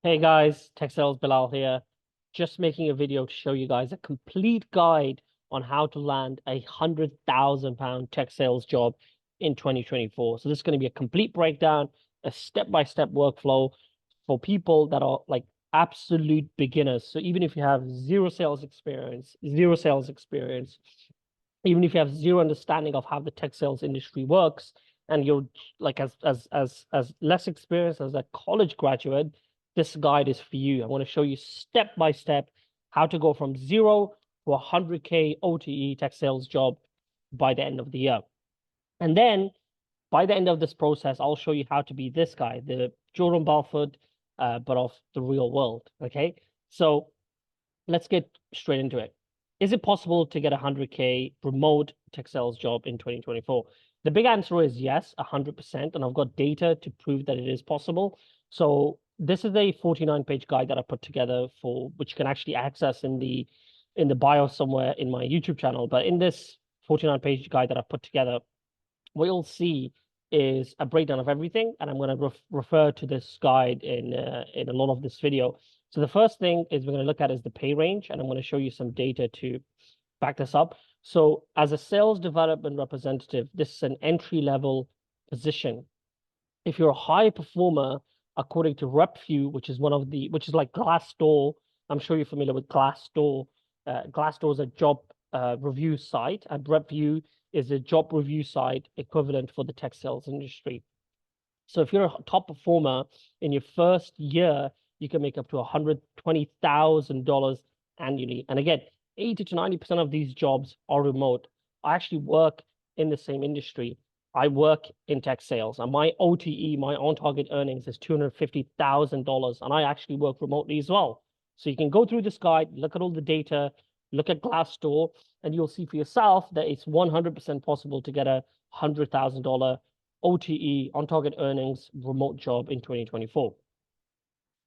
Hey guys, Tech Sales Bilal here. Just making a video to show you guys a complete guide on how to land a £100,000 tech sales job in 2024. So this is going to be a complete breakdown, a step-by-step workflow for people that are like absolute beginners. So even if you have zero sales experience, even if you have zero understanding of how the tech sales industry works, and you're like as less experienced as a college graduate, this guide is for you. I want to show you step by step how to go from zero to 100K OTE tech sales job by the end of the year. And then by the end of this process, I'll show you how to be this guy, the Jordan Belfort, but of the real world. Okay. So let's get straight into it. Is it possible to get a 100K remote tech sales job in 2024? The big answer is yes, 100%. And I've got data to prove that it is possible. So this is a 49-page guide that I put together for which you can actually access in the bio somewhere in my YouTube channel. But in this 49-page guide that I put together, what you'll see is a breakdown of everything, and I'm going to refer to this guide in a lot of this video. So the first thing is we're going to look at is the pay range, and I'm going to show you some data to back this up. So as a sales development representative, this is an entry level position. If you're a high performer, according to RepView, which is like Glassdoor, I'm sure you're familiar with Glassdoor. Glassdoor is a job review site, and RepView is a job review site equivalent for the tech sales industry. So if you're a top performer in your first year, you can make up to $120,000 annually. And again, 80 to 90% of these jobs are remote. I actually work in the same industry. I work in tech sales, and my OTE, my on-target earnings, is $250,000, and I actually work remotely as well. So you can go through this guide, look at all the data, look at Glassdoor, and you'll see for yourself that it's 100% possible to get a $100,000 OTE, on target earnings, remote job in 2024.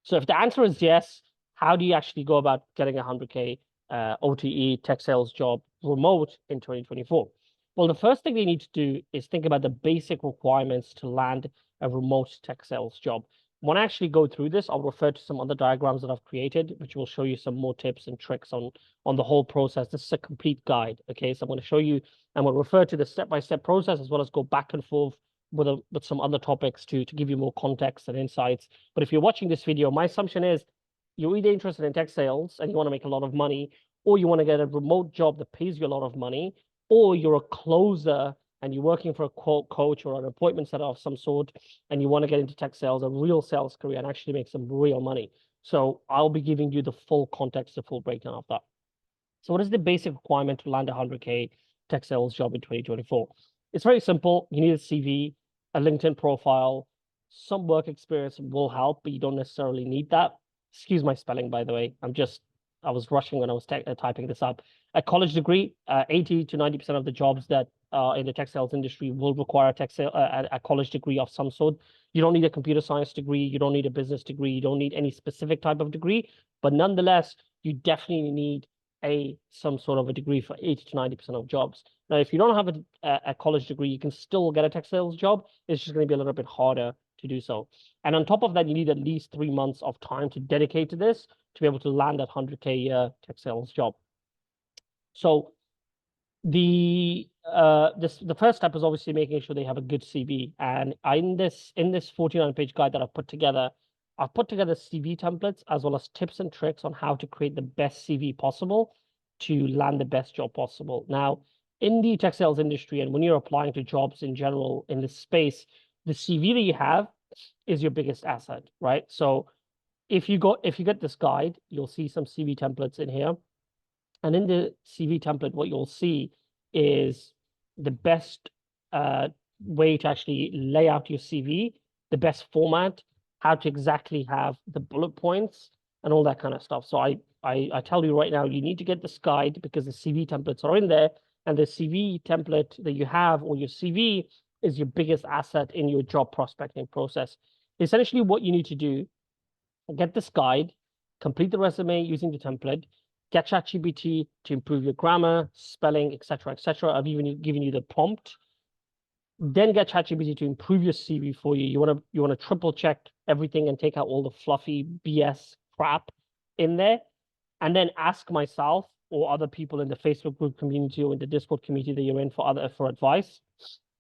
So if the answer is yes, how do you actually go about getting a 100K OTE tech sales job remote in 2024? Well, the first thing you need to do is think about the basic requirements to land a remote tech sales job. When I actually go through this, I'll refer to some other diagrams that I've created, which will show you some more tips and tricks on the whole process. This is a complete guide. Okay, so I'm going to show you and we'll refer to the step-by-step process as well as go back and forth with some other topics to give you more context and insights. But if you're watching this video, my assumption is you're either interested in tech sales and you want to make a lot of money, or you want to get a remote job that pays you a lot of money, or you're a closer and you're working for a coach or an appointment setter of some sort, and you want to get into tech sales, a real sales career, and actually make some real money. So I'll be giving you the full context, the full breakdown of that. So what is the basic requirement to land a 100K tech sales job in 2024? It's very simple. You need a CV, a LinkedIn profile, some work experience will help, but you don't necessarily need that. Excuse my spelling, by the way. I was rushing when I was typing this up. A college degree, 80 to 90% of the jobs that in the tech sales industry will require a college degree of some sort. You don't need a computer science degree. You don't need a business degree. You don't need any specific type of degree, but nonetheless, you definitely need some sort of a degree for 80 to 90% of jobs. Now, if you don't have a college degree, you can still get a tech sales job. It's just going to be a little bit harder to do so. And on top of that, you need at least 3 months of time to dedicate to this to be able to land that 100K tech sales job. So the first step is obviously making sure they have a good CV. And in this 49-page guide that I've put together CV templates as well as tips and tricks on how to create the best CV possible to land the best job possible. Now, in the tech sales industry, and when you're applying to jobs in general in this space, the CV that you have is your biggest asset, right? So if you get this guide, you'll see some CV templates in here. And in the CV template, what you'll see is the best way to actually lay out your CV, the best format, how to exactly have the bullet points and all that kind of stuff. So I tell you right now, you need to get this guide because the CV templates are in there, and the CV template that you have or your CV is your biggest asset in your job prospecting process. Essentially, what you need to do, get this guide, complete the resume using the template, get ChatGPT to improve your grammar, spelling, etc., etc. I've even given you the prompt. Then get ChatGPT to improve your CV for you. You want to triple check everything and take out all the fluffy BS crap in there, and then ask myself or other people in the Facebook group community or in the Discord community that you're in for advice.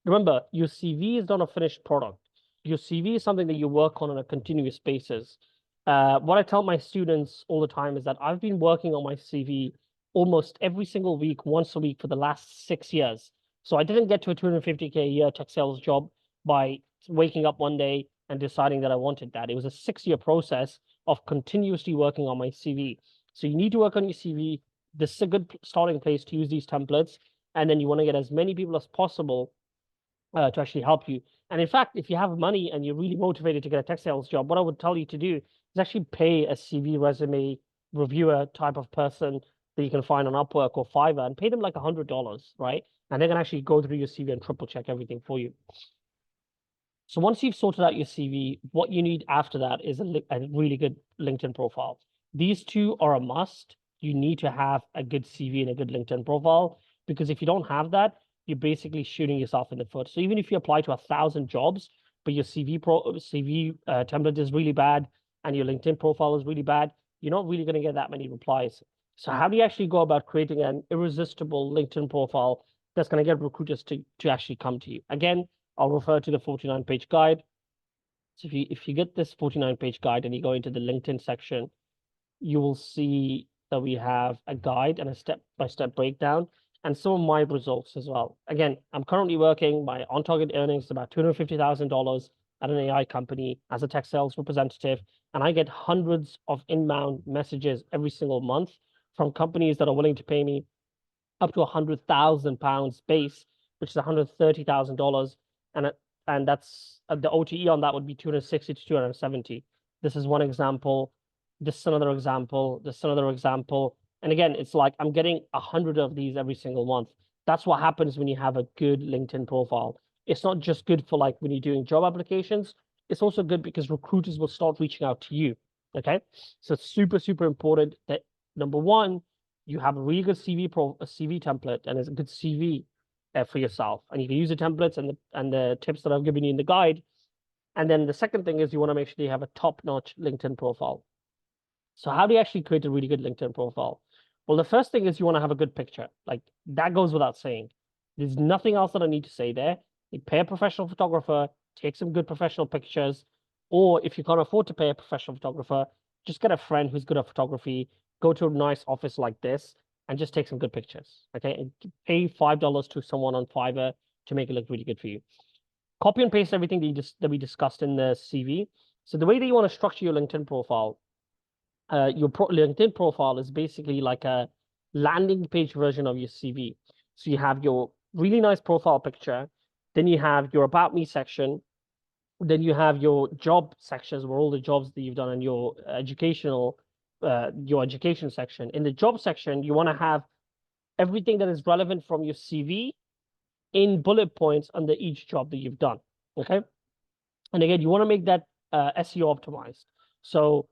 Remember, your CV is not a finished product. Your CV is something that you work on a continuous basis. What I tell my students all the time is that I've been working on my CV almost every single week, once a week for the last 6 years. So I didn't get to a 250K a year tech sales job by waking up one day and deciding that I wanted that. It was a 6 year process of continuously working on my CV. So you need to work on your CV. This is a good starting place to use these templates. And then you want to get as many people as possible to actually help you. And in fact, if you have money and you're really motivated to get a tech sales job, what I would tell you to do is actually pay a CV resume reviewer type of person that you can find on Upwork or Fiverr and pay them like $100, right? And they're gonna actually go through your CV and triple check everything for you. So once you've sorted out your CV, what you need after that is a really good LinkedIn profile. These two are a must. You need to have a good CV and a good LinkedIn profile, because if you don't have that, you're basically shooting yourself in the foot. So even if you apply to 1,000 jobs, but your CV template is really bad and your LinkedIn profile is really bad, you're not really going to get that many replies. So how do you actually go about creating an irresistible LinkedIn profile that's going to get recruiters to actually come to you? Again, I'll refer to the 49-page guide. So if you get this 49-page guide and you go into the LinkedIn section, you will see that we have a guide and a step-by-step breakdown and some of my results as well. Again, I'm currently working, my on-target earnings is about $250,000 at an AI company as a tech sales representative, and I get hundreds of inbound messages every single month from companies that are willing to pay me up to £100,000 base, which is $130,000, and that's the OTE on that would be 260 to 270. This is one example. This is another example. This is another example. And again, it's like I'm getting 100 of these every single month. That's what happens when you have a good LinkedIn profile. It's not just good for like when you're doing job applications. It's also good because recruiters will start reaching out to you. Okay. So it's super, super important that number one, you have a really good CV template and it's a good CV for yourself. And you can use the templates and the tips that I've given you in the guide. And then the second thing is you want to make sure you have a top-notch LinkedIn profile. So how do you actually create a really good LinkedIn profile? Well, the first thing is you want to have a good picture. Like that goes without saying. There's nothing else that I need to say there. You pay a professional photographer, take some good professional pictures, or if you can't afford to pay a professional photographer, just get a friend who's good at photography, go to a nice office like this, and just take some good pictures. Okay, and pay $5 to someone on Fiverr to make it look really good for you. Copy and paste everything that we discussed in the CV. So the way that you want to structure your LinkedIn profile, LinkedIn profile is basically like a landing page version of your CV. So you have your really nice profile picture, then you have your about me section, then you have your job sections where all the jobs that you've done and your education section. In the job section, you want to have everything that is relevant from your CV in bullet points under each job that you've done. Okay. And again, you want to make that SEO optimized. So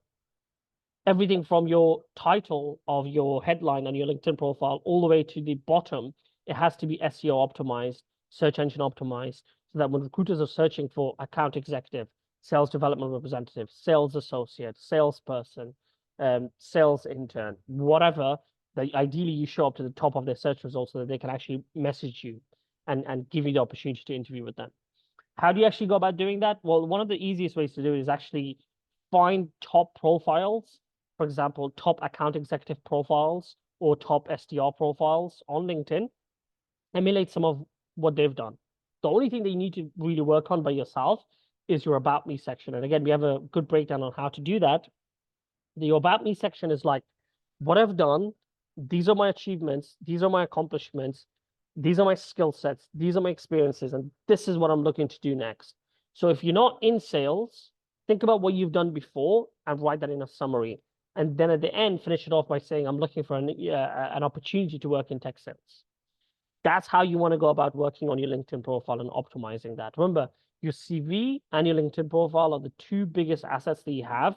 everything from your title of your headline and your LinkedIn profile all the way to the bottom, it has to be SEO optimized, search engine optimized, so that when recruiters are searching for account executive, sales development representative, sales associate, salesperson, sales intern, whatever, that ideally you show up to the top of their search results so that they can actually message you and give you the opportunity to interview with them. How do you actually go about doing that? Well, one of the easiest ways to do it is actually find top profiles, for example, top account executive profiles or top SDR profiles on LinkedIn, emulate some of what they've done. The only thing that you need to really work on by yourself is your About Me section. And again, we have a good breakdown on how to do that. The About Me section is like, what I've done, these are my achievements, these are my accomplishments, these are my skill sets, these are my experiences, and this is what I'm looking to do next. So if you're not in sales, think about what you've done before and write that in a summary. And then at the end, finish it off by saying, I'm looking for an opportunity to work in tech sales. That's how you want to go about working on your LinkedIn profile and optimizing that. Remember, your CV and your LinkedIn profile are the two biggest assets that you have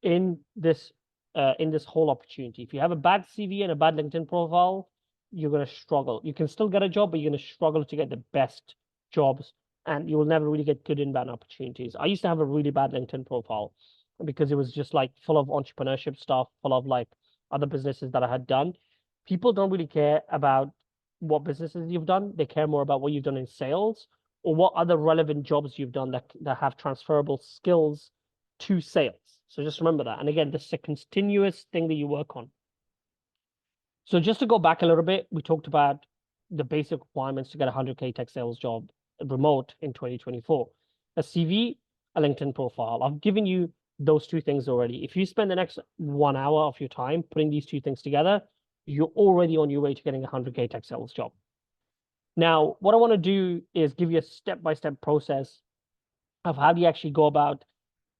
in this whole opportunity. If you have a bad CV and a bad LinkedIn profile, you're going to struggle. You can still get a job, but you're going to struggle to get the best jobs and you will never really get good inbound opportunities. I used to have a really bad LinkedIn profile because it was just like full of entrepreneurship stuff, full of like other businesses that I had done. People don't really care about what businesses you've done. They care more about what you've done in sales or what other relevant jobs you've done that have transferable skills to sales. So just remember that. And again, this is a continuous thing that you work on. So just to go back a little bit, we talked about the basic requirements to get a 100K tech sales job remote in 2024. A CV, a LinkedIn profile. I've given you those two things already. If you spend the next 1 hour of your time putting these two things together, you're already on your way to getting a 100K tech sales job. Now, what I want to do is give you a step-by-step process of how do you actually go about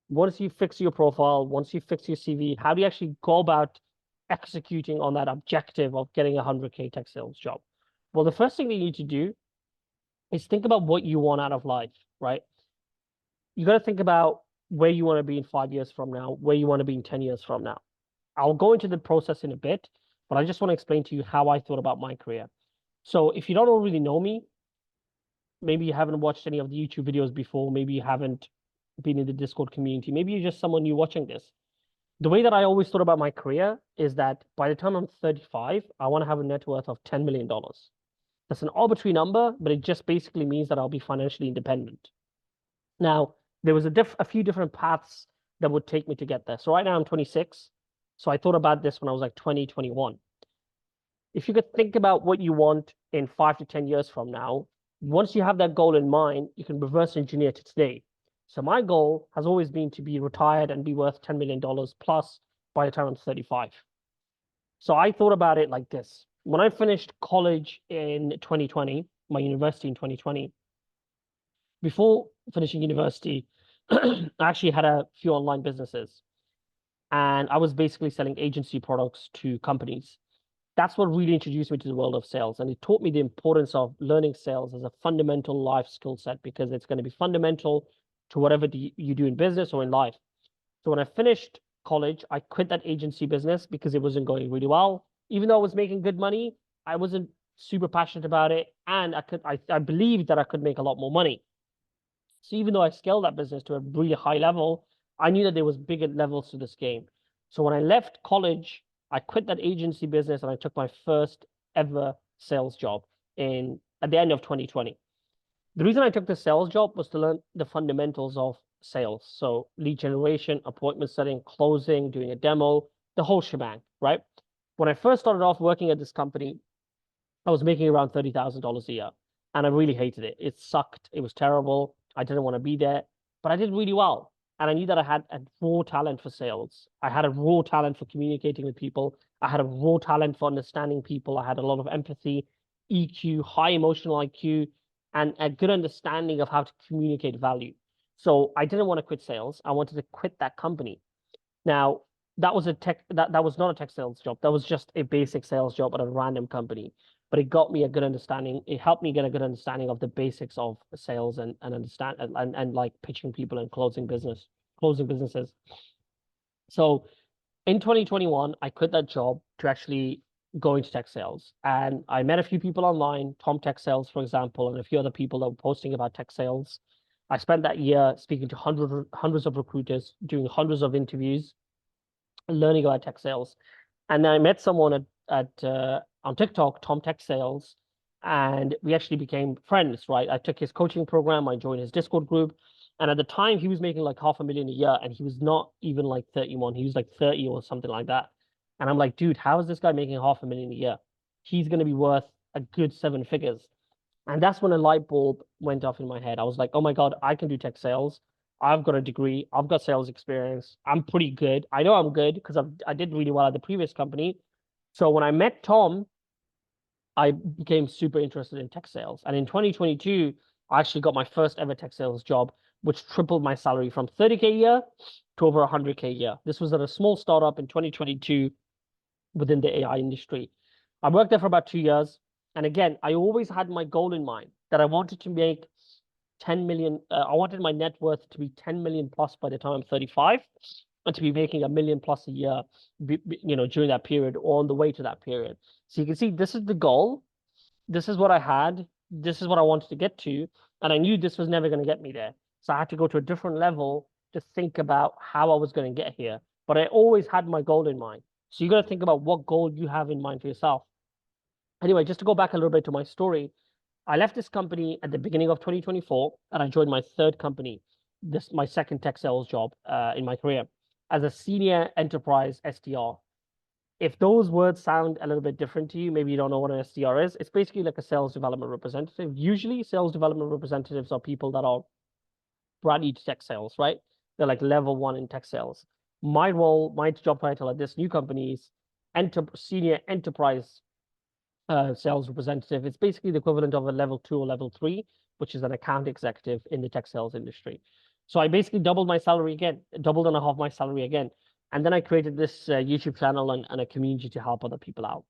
once you fix your profile, once you fix your CV, how do you actually go about executing on that objective of getting a 100K tech sales job? Well, the first thing that you need to do is think about what you want out of life, right? You got to think about where you want to be in 5 years from now, where you want to be in 10 years from now. I'll go into the process in a bit, but I just want to explain to you how I thought about my career. So if you don't already know me, maybe you haven't watched any of the YouTube videos before, maybe you haven't been in the Discord community, maybe you're just someone new watching this. The way that I always thought about my career is that by the time I'm 35, I want to have a net worth of $10 million. That's an arbitrary number, but it just basically means that I'll be financially independent. Now, there was a few different paths that would take me to get there. So right now I'm 26. So I thought about this when I was like 20, 21. If you could think about what you want in 5 to 10 years from now, once you have that goal in mind, you can reverse engineer to today. So my goal has always been to be retired and be worth $10 million plus by the time I'm 35. So I thought about it like this. When I finished college in 2020, my university in 2020, before finishing university, I actually had a few online businesses and I was basically selling agency products to companies. That's what really introduced me to the world of sales. And it taught me the importance of learning sales as a fundamental life skill set because it's going to be fundamental to whatever you do in business or in life. So when I finished college, I quit that agency business because it wasn't going really well. Even though I was making good money, I wasn't super passionate about it. And I believed that I could make a lot more money. So even though I scaled that business to a really high level, I knew that there was bigger levels to this game. So when I left college, I quit that agency business and I took my first ever sales job at the end of 2020. The reason I took the sales job was to learn the fundamentals of sales. So lead generation, appointment setting, closing, doing a demo, the whole shebang, right? When I first started off working at this company, I was making around $30,000 a year and I really hated it. It sucked. It was terrible. I didn't want to be there, but I did really well. And I knew that I had a raw talent for sales. I had a raw talent for communicating with people. I had a raw talent for understanding people. I had a lot of empathy, EQ, high emotional IQ, and a good understanding of how to communicate value. So I didn't want to quit sales. I wanted to quit that company. Now, that was that was not a tech sales job. That was just a basic sales job at a random company. But it got me a good understanding. It helped me get a good understanding of the basics of sales and understand and like pitching people and closing businesses. So in 2021, I quit that job to actually go into tech sales. And I met a few people online, Tom Tech Sales, for example, and a few other people that were posting about tech sales. I spent that year speaking to hundreds of recruiters, doing hundreds of interviews, learning about tech sales. And then I met someone on TikTok, Tom Tech Sales, and we actually became friends, right? I took his coaching program, I joined his Discord group, and at the time he was making like $500,000 a year, and he was not even like 31, he was like 30 or something like that. And I'm like, dude, how is this guy making $500,000 a year? He's going to be worth a good 7 figures. And that's when a light bulb went off in my head. I was like, oh my God, I can do tech sales. I've got a degree. I've got sales experience. I'm pretty good. I know I'm good because I did really well at the previous company. So when I met Tom, I became super interested in tech sales. And in 2022, I actually got my first ever tech sales job, which tripled my salary from 30K a year to over 100K a year. This was at a small startup in 2022 within the AI industry. I worked there for about 2 years. And again, I always had my goal in mind that I wanted to make 10 million. I wanted my net worth to be 10 million plus by the time I'm 35 and to be making $1 million plus a year, during that period or on the way to that period. So you can see this is the goal. This is what I had. This is what I wanted to get to. And I knew this was never going to get me there. So I had to go to a different level to think about how I was going to get here. But I always had my goal in mind. So you got to think about what goal you have in mind for yourself. Anyway, just to go back a little bit to my story, I left this company at the beginning of 2024 and I joined my third company, this my second tech sales job in my career as a senior enterprise SDR. If those words sound a little bit different to you, maybe you don't know what an SDR is. It's basically like a sales development representative. Usually, sales development representatives are people that are brand new to tech sales, right? They're like level one in tech sales. My role, my job title at this new company is senior enterprise sales representative. It's basically the equivalent of a level 2 or level 3, which is an account executive in the tech sales industry. So I basically doubled my salary again, doubled and a half my salary again. And then I created this YouTube channel and a community to help other people out.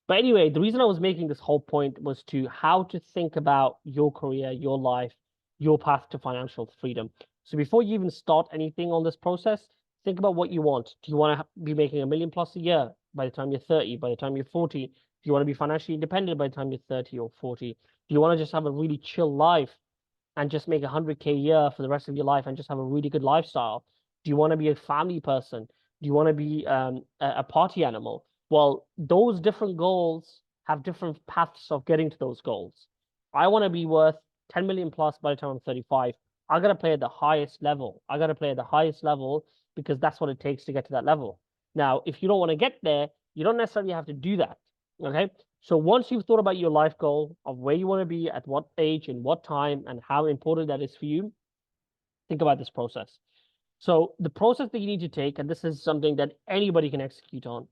But anyway, the reason I was making this whole point was to how to think about your career, your life, your path to financial freedom. So before you even start anything on this process, think about what you want. Do you want to be making $1 million plus a year by the time you're 30, by the time you're 40? Do you want to be financially independent by the time you're 30 or 40? Do you want to just have a really chill life and just make 100K a year for the rest of your life and just have a really good lifestyle? Do you want to be a family person? Do you want to be a party animal? Well, those different goals have different paths of getting to those goals. I want to be worth 10 million plus by the time I'm 35. I got to play at the highest level. I got to play at the highest level because that's what it takes to get to that level. Now, if you don't want to get there, you don't necessarily have to do that. Okay. So once you've thought about your life goal of where you want to be at what age and what time and how important that is for you, think about this process. So the process that you need to take, and this is something that anybody can execute on,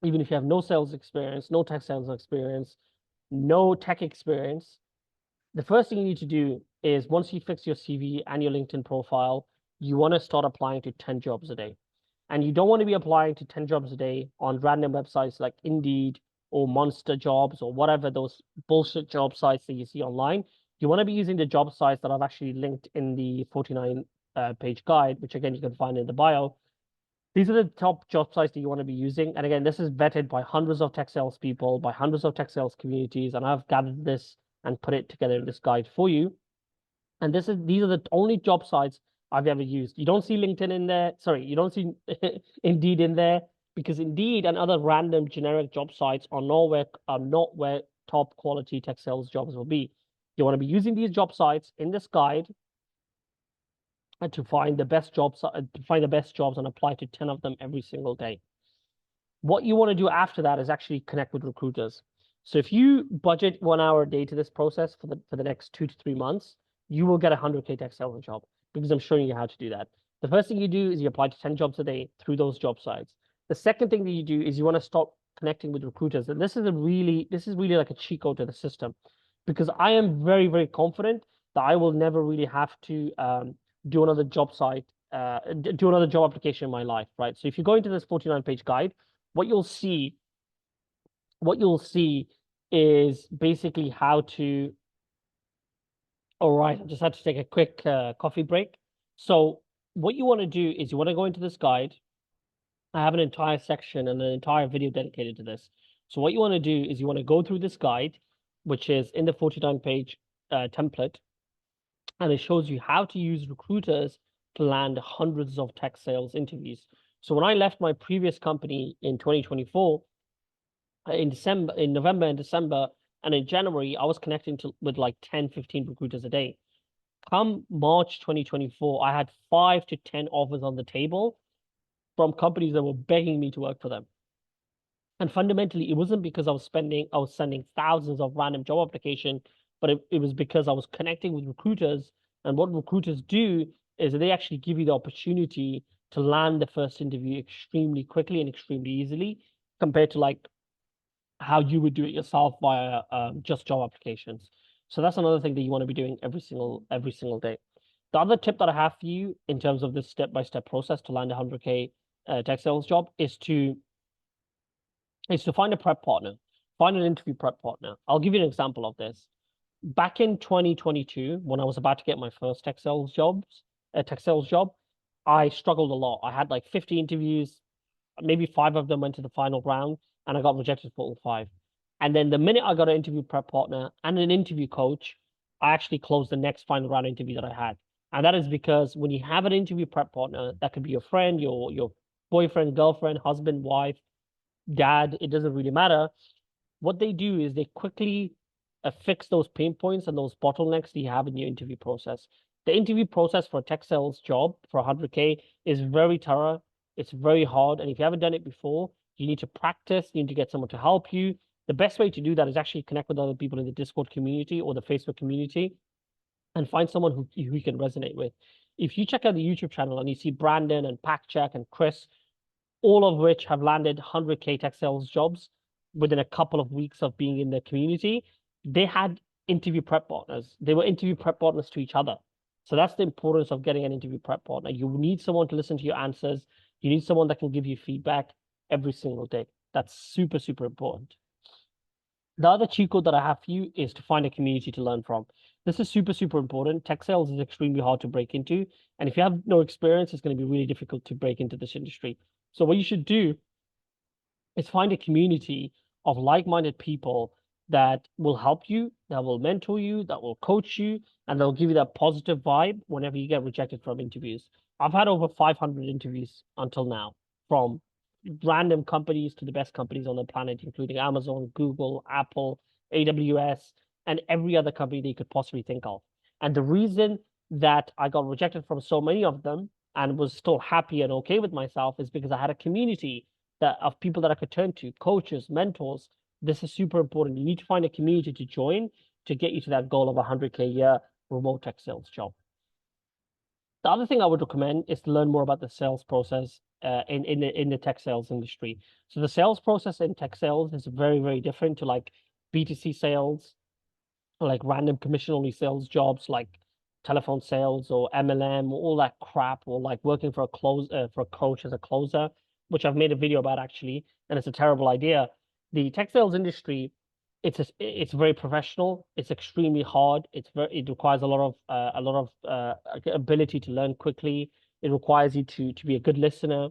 even if you have no sales experience, no tech sales experience, no tech experience, the first thing you need to do is once you fix your CV and your LinkedIn profile, you want to start applying to 10 jobs a day. And you don't want to be applying to 10 jobs a day on random websites like Indeed or Monster Jobs or whatever those bullshit job sites that you see online. You want to be using the job sites that I've actually linked in the 49 page guide, which again, you can find in the bio. These are the top job sites that you want to be using. And again, this is vetted by hundreds of tech sales people, by hundreds of tech sales communities. And I've gathered this and put it together in this guide for you. And these are the only job sites I've ever used. You don't see LinkedIn in there. Sorry, you don't see Indeed in there because Indeed and other random generic job sites are not where top quality tech sales jobs will be. You want to be using these job sites in this guide and to find the best jobs, and apply to 10 of them every single day. What you want to do after that is actually connect with recruiters. So if you budget 1 hour a day to this process for the next 2 to 3 months, you will get a 100K tech sales job because I'm showing you how to do that. The first thing you do is you apply to 10 jobs a day through those job sites. The second thing that you do is you want to start connecting with recruiters. And this is really like a cheat code to the system because I am very, very confident that I will never really have to do another job application in my life, right? So if you go into this 49 page guide, what you'll see is basically how to. All right, I just had to take a quick coffee break. So what you want to do is you want to go into this guide. I have an entire section and an entire video dedicated to this. So what you want to do is you want to go through this guide, which is in the 49 page template, and it shows you how to use recruiters to land hundreds of tech sales interviews. So when I left my previous company in 2024, in November and December, and in January, I was connecting with like 10, 15 recruiters a day. Come March 2024, I had 5 to 10 offers on the table from companies that were begging me to work for them. And fundamentally, it wasn't because I was sending thousands of random job applications, but it was because I was connecting with recruiters. And what recruiters do is they actually give you the opportunity to land the first interview extremely quickly and extremely easily compared to like how you would do it yourself via just job applications. So that's another thing that you want to be doing every single day. The other tip that I have for you in terms of this step-by-step process to land a 100K tech sales job is to find a prep partner, find an interview prep partner. I'll give you an example of this. Back in 2022, when I was about to get my first tech sales job, I struggled a lot. I had like 50 interviews, maybe 5 of them went to the final round, and I got rejected for all 5. And then the minute I got an interview prep partner and an interview coach, I actually closed the next final round interview that I had. And that is because when you have an interview prep partner, that could be your friend, your boyfriend, girlfriend, husband, wife, dad, it doesn't really matter. What they do is they quickly fix those pain points and those bottlenecks that you have in your interview process. The interview process for a tech sales job for 100K is very thorough. It's very hard. And if you haven't done it before, you need to practice. You need to get someone to help you. The best way to do that is actually connect with other people in the Discord community or the Facebook community and find someone who you can resonate with. If you check out the YouTube channel and you see Brandon and PackCheck and Chris, all of which have landed 100K tech sales jobs within a couple of weeks of being in the community, they had interview prep partners. They were interview prep partners to each other. So that's the importance of getting an interview prep partner. You need someone to listen to your answers. You need someone that can give you feedback every single day. That's super, super important. The other cheat code that I have for you is to find a community to learn from. This is super, super important. Tech sales is extremely hard to break into. And if you have no experience, it's going to be really difficult to break into this industry. So what you should do is find a community of like-minded people that will help you, that will mentor you, that will coach you, and they'll give you that positive vibe whenever you get rejected from interviews. I've had over 500 interviews until now, from random companies to the best companies on the planet, including Amazon, Google, Apple, AWS, and every other company that you could possibly think of. And the reason that I got rejected from so many of them and was still happy and okay with myself is because I had a community that of people that I could turn to, coaches, mentors. This is super important. You need to find a community to join to get you to that goal of 100K a year remote tech sales job. The other thing I would recommend is to learn more about the sales process in the tech sales industry. So the sales process in tech sales is very, very different to like B2C sales, or like random commission only sales jobs like telephone sales or MLM, all that crap, or like working for a coach as a closer, which I've made a video about actually, and it's a terrible idea. The tech sales industry, it's very professional. It's extremely hard. It requires a lot of ability to learn quickly. It requires you to be a good listener.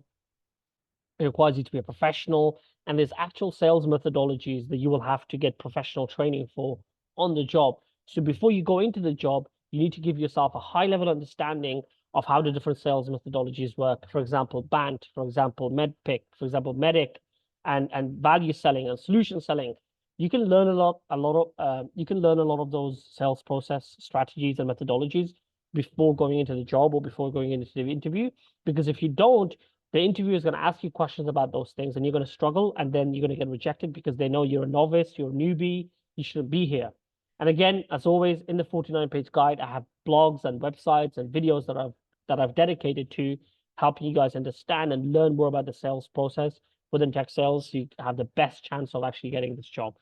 It requires you to be a professional, and there's actual sales methodologies that you will have to get professional training for on the job. So before you go into the job, you need to give yourself a high level understanding of how the different sales methodologies work. For example, BANT, for example, MEDPIC, for example, MEDIC, and value selling and solution selling. You can learn you can learn a lot of those sales process strategies and methodologies before going into the job or before going into the interview. Because if you don't, the interviewer is going to ask you questions about those things and you're going to struggle, and then you're going to get rejected because they know you're a novice, you're a newbie, you shouldn't be here. And again, as always, in the 49-page guide, I have blogs and websites and videos that I've dedicated to helping you guys understand and learn more about the sales process within tech sales, so you have the best chance of actually getting this job.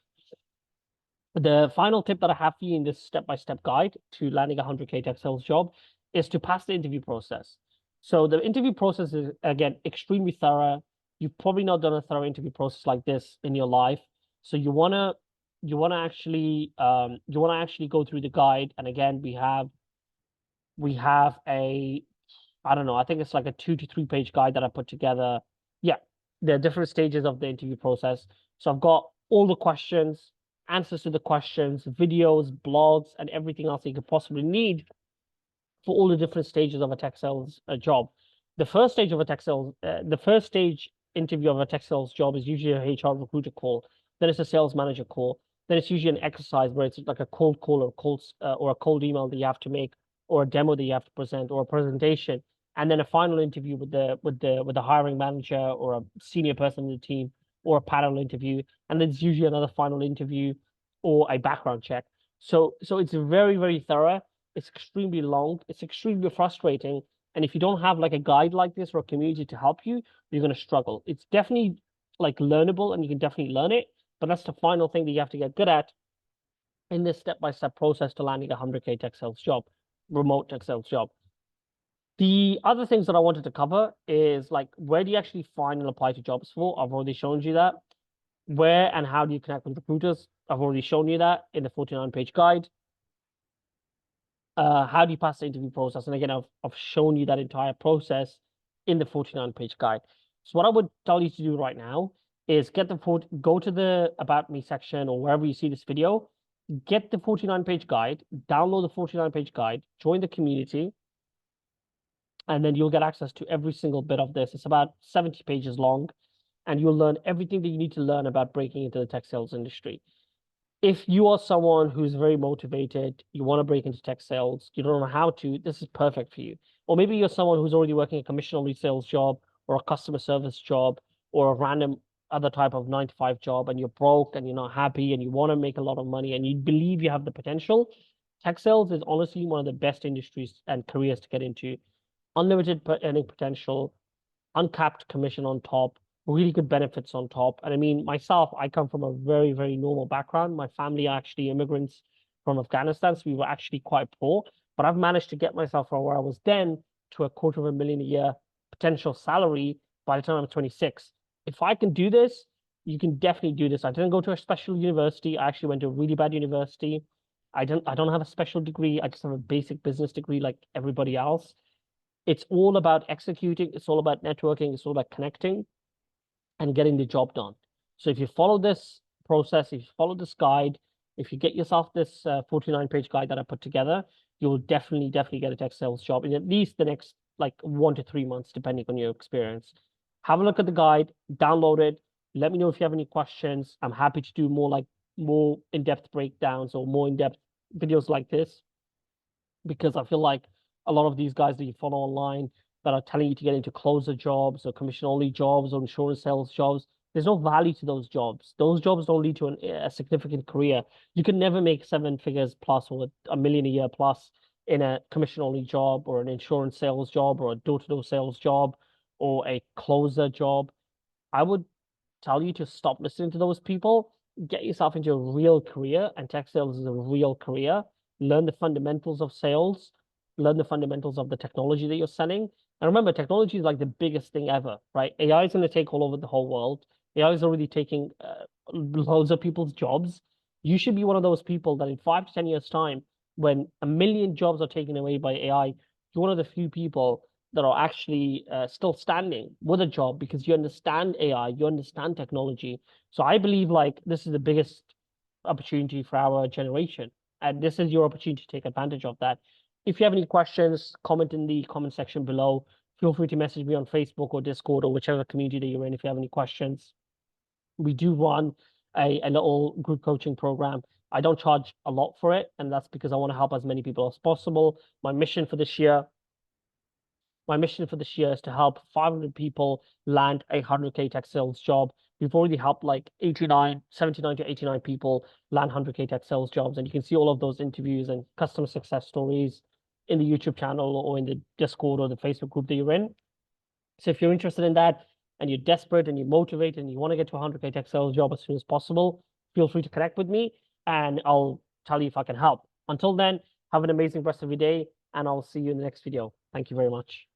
The final tip that I have for you in this step-by-step guide to landing a 100K tech sales job is to pass the interview process. So the interview process is, again, extremely thorough. You've probably not done a thorough interview process like this in your life. So you wanna actually go through the guide. And again, we have a, I don't know, I think it's like a 2 to 3 page guide that I put together. Yeah, there are different stages of the interview process. So I've got all the questions, answers to the questions, videos, blogs, and everything else you could possibly need for all the different stages of a tech sales job. The first stage interview of a tech sales job is usually a HR recruiter call. Then it's a sales manager call. Then it's usually an exercise where it's like a cold call or a cold email that you have to make, or a demo that you have to present, or a presentation, and then a final interview with the hiring manager or a senior person in the team, or a panel interview, and then there's usually another final interview or a background check. So it's very, very thorough. It's extremely long. It's extremely frustrating. And if you don't have like a guide like this or a community to help you, you're going to struggle. It's definitely like learnable and you can definitely learn it, but that's the final thing that you have to get good at in this step-by-step process to landing a 100K tech sales job, remote tech sales job. The other things that I wanted to cover is like, where do you actually find and apply to jobs for? I've already shown you that. Where and how do you connect with recruiters? I've already shown you that in the 49-page guide. How do you pass the interview process? And again, I've shown you that entire process in the 49-page guide. So what I would tell you to do right now is go to the About Me section or wherever you see this video get the 49-page guide, download the 49-page guide, join the community, and then you'll get access to every single bit of this. It's about 70 pages long, and you'll learn everything that you need to learn about breaking into the tech sales industry. If you are someone who's very motivated, you want to break into tech sales, you don't know how to, this is perfect for you. Or maybe you're someone who's already working a commission-only sales job or a customer service job or a random other type of 9 to 5 job, and you're broke and you're not happy and you want to make a lot of money and you believe you have the potential. Tech sales is honestly one of the best industries and careers to get into. Unlimited earning potential, uncapped commission on top, really good benefits on top. And I mean, myself, I come from a very, very normal background. My family are actually immigrants from Afghanistan, so we were actually quite poor. But I've managed to get myself from where I was then to a $250,000 a year potential salary by the time I'm 26. If I can do this, you can definitely do this. I didn't go to a special university. I actually went to a really bad university. I don't have a special degree. I just have a basic business degree like everybody else. It's all about executing. It's all about networking. It's all about connecting and getting the job done. So if you follow this process, if you follow this guide, if you get yourself this 49-page guide that I put together, you'll definitely get a tech sales job in at least the next like 1 to 3 months, depending on your experience. Have a look at the guide, download it. Let me know if you have any questions. I'm happy to do more in-depth breakdowns or more in-depth videos like this, because I feel like a lot of these guys that you follow online that are telling you to get into closer jobs or commission only jobs or insurance sales jobs, there's no value to those jobs. Those jobs don't lead to a significant career. You can never make 7 figures plus or $1 million a year plus in a commission only job or an insurance sales job or a door-to-door sales job or a closer job. I would tell you to stop listening to those people, get yourself into a real career, and tech sales is a real career. Learn the fundamentals of sales, learn the fundamentals of the technology that you're selling. And remember, technology is like the biggest thing ever, right? AI is going to take all over the whole world. AI is already taking loads of people's jobs. You should be one of those people that in 5 to 10 years' time, when 1 million jobs are taken away by AI, you're one of the few people that are actually still standing with a job because you understand AI, you understand technology. So I believe like this is the biggest opportunity for our generation, and this is your opportunity to take advantage of that. If you have any questions, comment in the comment section below. Feel free to message me on Facebook or Discord or whichever community that you're in if you have any questions. We do run a little group coaching program. I don't charge a lot for it, and that's because I want to help as many people as possible. My mission for this year is to help 500 people land a 100K tech sales job. We've already helped like 79 to 89 people land 100K tech sales jobs. And you can see all of those interviews and customer success stories in the YouTube channel or in the Discord or the Facebook group that you're in. So if you're interested in that and you're desperate and you're motivated and you want to get to a 100K tech sales job as soon as possible, feel free to connect with me and I'll tell you if I can help. Until then, have an amazing rest of your day and I'll see you in the next video. Thank you very much.